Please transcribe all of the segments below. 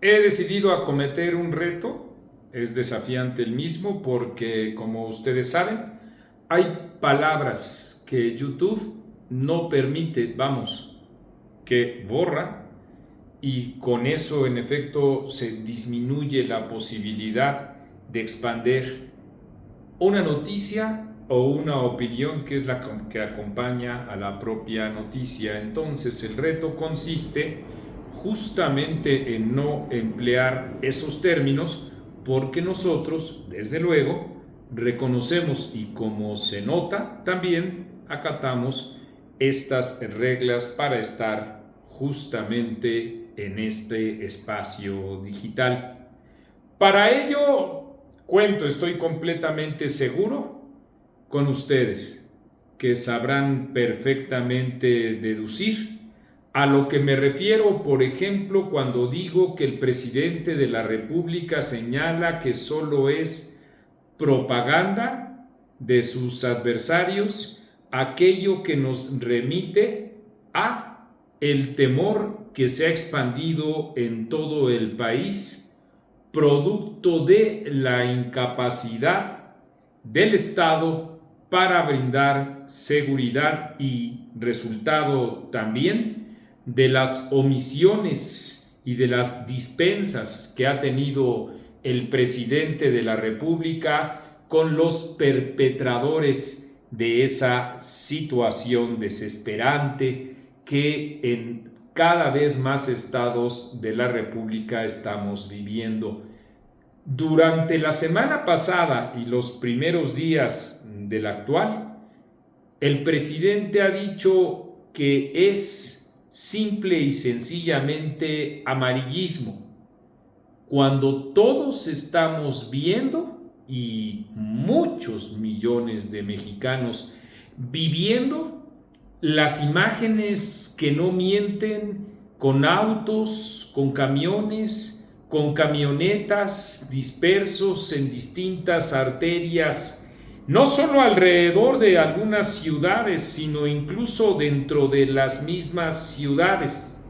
He decidido acometer un reto, es desafiante el mismo porque, como ustedes saben, hay palabras que YouTube no permite, que borra, y con eso en efecto se disminuye la posibilidad de expander una noticia o una opinión que es la que acompaña a la propia noticia. Entonces el reto consiste justamente en no emplear esos términos porque nosotros, desde luego, reconocemos y como se nota, también acatamos estas reglas para estar justamente en este espacio digital. Para ello, estoy completamente seguro con ustedes, que sabrán perfectamente deducir a lo que me refiero, por ejemplo, cuando digo que el presidente de la República señala que solo es propaganda de sus adversarios aquello que nos remite a el temor que se ha expandido en todo el país producto de la incapacidad del Estado para brindar seguridad y resultado también de las omisiones y de las dispensas que ha tenido el presidente de la República con los perpetradores de esa situación desesperante que en cada vez más estados de la República estamos viviendo. Durante la semana pasada y los primeros días del actual, el presidente ha dicho que es simple y sencillamente amarillismo, cuando todos estamos viendo y muchos millones de mexicanos viviendo las imágenes que no mienten, con autos, con camiones, con camionetas dispersos en distintas arterias, no solo alrededor de algunas ciudades, sino incluso dentro de las mismas ciudades.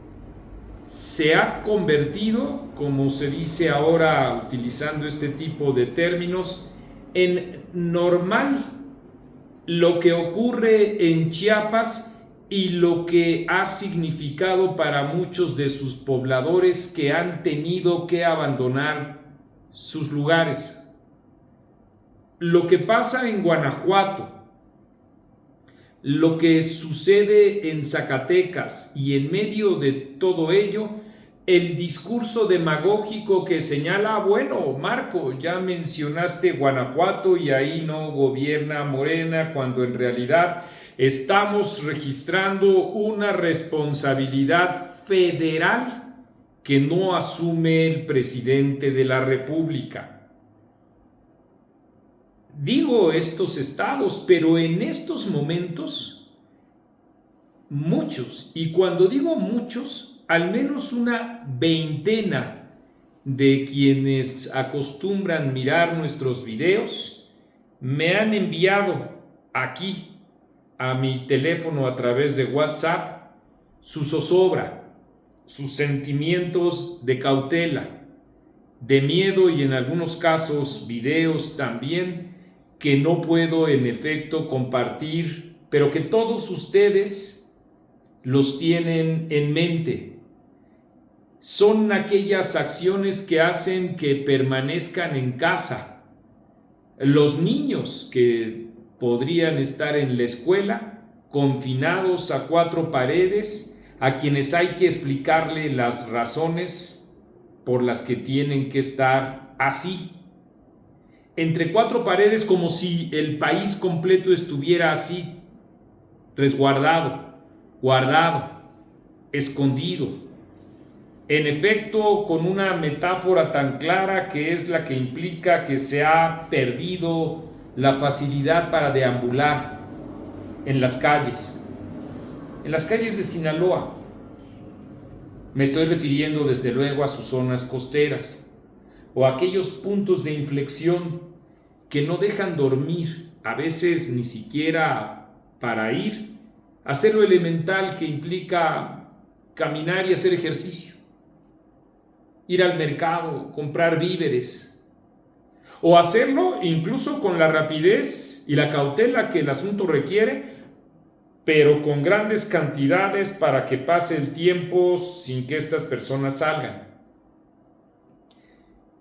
Se ha convertido, como se dice ahora utilizando este tipo de términos, en normal lo que ocurre en Chiapas y lo que ha significado para muchos de sus pobladores que han tenido que abandonar sus lugares. Lo que pasa en Guanajuato, lo que sucede en Zacatecas, y en medio de todo ello, el discurso demagógico que señala, bueno, Marco, ya mencionaste Guanajuato y ahí no gobierna Morena, cuando en realidad estamos registrando una responsabilidad federal que no asume el presidente de la República. Digo estos estados, pero en estos momentos, muchos, y cuando digo muchos, al menos una veintena de quienes acostumbran mirar nuestros videos, me han enviado aquí a mi teléfono a través de WhatsApp su zozobra, sus sentimientos de cautela, de miedo y en algunos casos videos también que no puedo en efecto compartir, pero que todos ustedes los tienen en mente. Son aquellas acciones que hacen que permanezcan en casa. Los niños que podrían estar en la escuela, confinados a cuatro paredes, a quienes hay que explicarle las razones por las que tienen que estar así, entre cuatro paredes, como si el país completo estuviera así, resguardado, guardado, escondido. En efecto, con una metáfora tan clara que es la que implica que se ha perdido la facilidad para deambular en las calles de Sinaloa. Me estoy refiriendo desde luego a sus zonas costeras o a aquellos puntos de inflexión que no dejan dormir, a veces ni siquiera para ir a hacer lo elemental que implica caminar y hacer ejercicio. ir al mercado, comprar víveres, o hacerlo incluso con la rapidez y la cautela que el asunto requiere, pero con grandes cantidades para que pase el tiempo sin que estas personas salgan.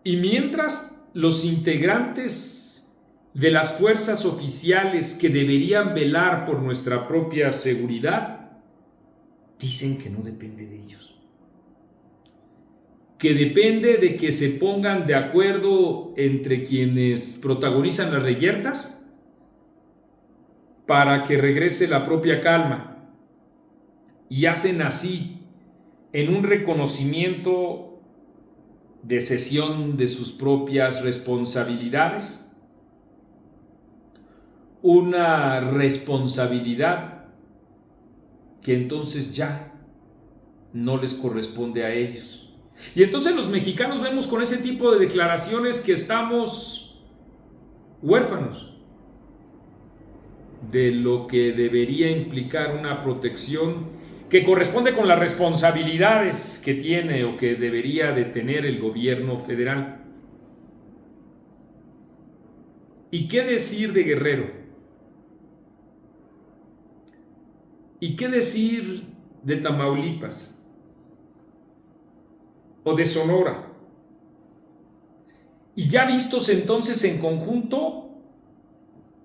Y mientras los integrantes de las fuerzas oficiales que deberían velar por nuestra propia seguridad dicen que no depende de ellos, que depende de que se pongan de acuerdo entre quienes protagonizan las reyertas para que regrese la propia calma, y hacen así, en un reconocimiento de cesión de sus propias responsabilidades, una responsabilidad que entonces ya no les corresponde a ellos. Y entonces los mexicanos vemos con ese tipo de declaraciones que estamos huérfanos de lo que debería implicar una protección que corresponde con las responsabilidades que tiene o que debería de tener el gobierno federal. ¿Y qué decir de Guerrero? ¿Y qué decir de Tamaulipas? ¿O de Sonora? Y ya vistos entonces en conjunto,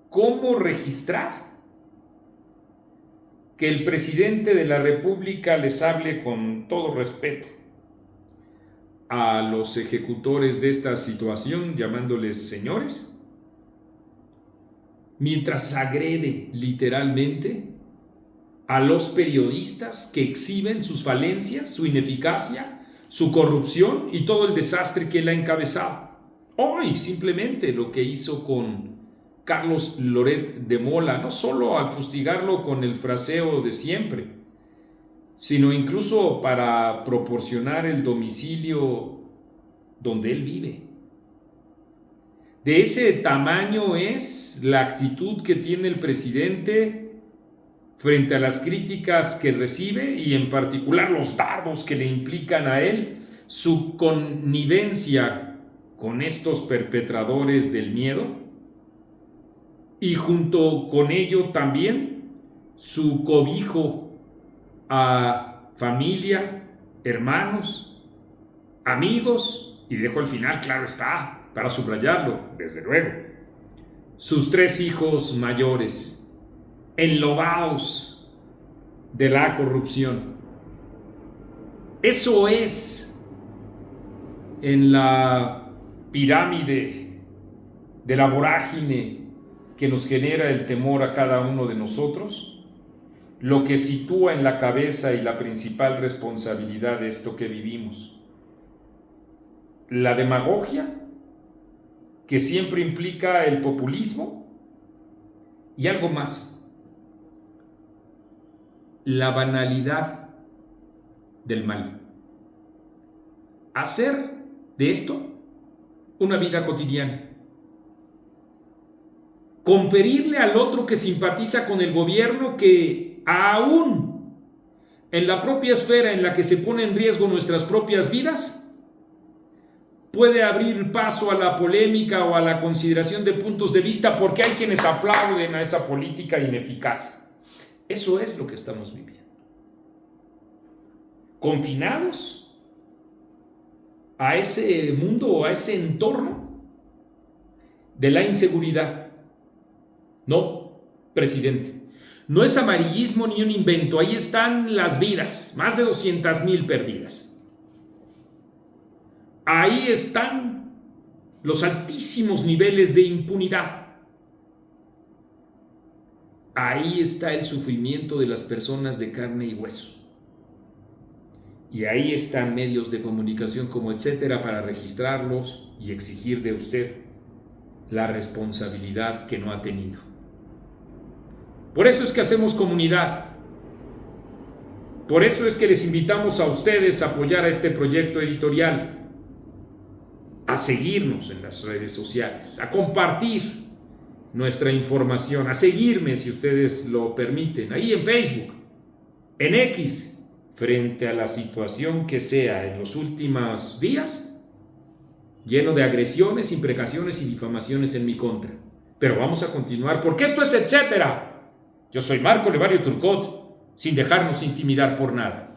¿cómo registrar que el presidente de la República les hable con todo respeto a los ejecutores de esta situación, llamándoles señores, mientras agrede literalmente a los periodistas que exhiben sus falencias, su ineficacia, su corrupción y todo el desastre que él ha encabezado? Hoy simplemente lo que hizo con Carlos Loret de Mola, no solo al fustigarlo con el fraseo de siempre, sino incluso para proporcionar el domicilio donde él vive. De ese tamaño es la actitud que tiene el presidente frente a las críticas que recibe, y en particular los dardos que le implican a él, su connivencia con estos perpetradores del miedo, y junto con ello también su cobijo a familia, hermanos, amigos, y dejo al final, claro está, para subrayarlo, desde luego, sus 3 hijos mayores, enlobados de la corrupción. Eso es, en la pirámide de la vorágine que nos genera el temor a cada uno de nosotros, lo que sitúa en la cabeza y la principal responsabilidad de esto que vivimos. La demagogia, que siempre implica el populismo, y algo más, la banalidad del mal. Hacer de esto una vida cotidiana. Conferirle al otro que simpatiza con el gobierno que aún en la propia esfera en la que se pone en riesgo nuestras propias vidas, puede abrir paso a la polémica o a la consideración de puntos de vista, porque hay quienes aplauden a esa política ineficaz. Eso es lo que estamos viviendo. Confinados a ese mundo o a ese entorno de la inseguridad. No, presidente, no es amarillismo ni un invento. Ahí están las vidas, más de 200,000 perdidas. Ahí están los altísimos niveles de impunidad. Ahí está el sufrimiento de las personas de carne y hueso. Y ahí están medios de comunicación como etcétera para registrarlos y exigir de usted la responsabilidad que no ha tenido. Por eso es que hacemos comunidad. Por eso es que les invitamos a ustedes a apoyar a este proyecto editorial, a seguirnos en las redes sociales, a compartir nuestra información, a seguirme si ustedes lo permiten, ahí en Facebook, en X, frente a la situación que sea en los últimos días, lleno de agresiones, imprecaciones y difamaciones en mi contra. Pero vamos a continuar, porque esto es etcétera. Yo soy Marco Levario Turcot, sin dejarnos intimidar por nada.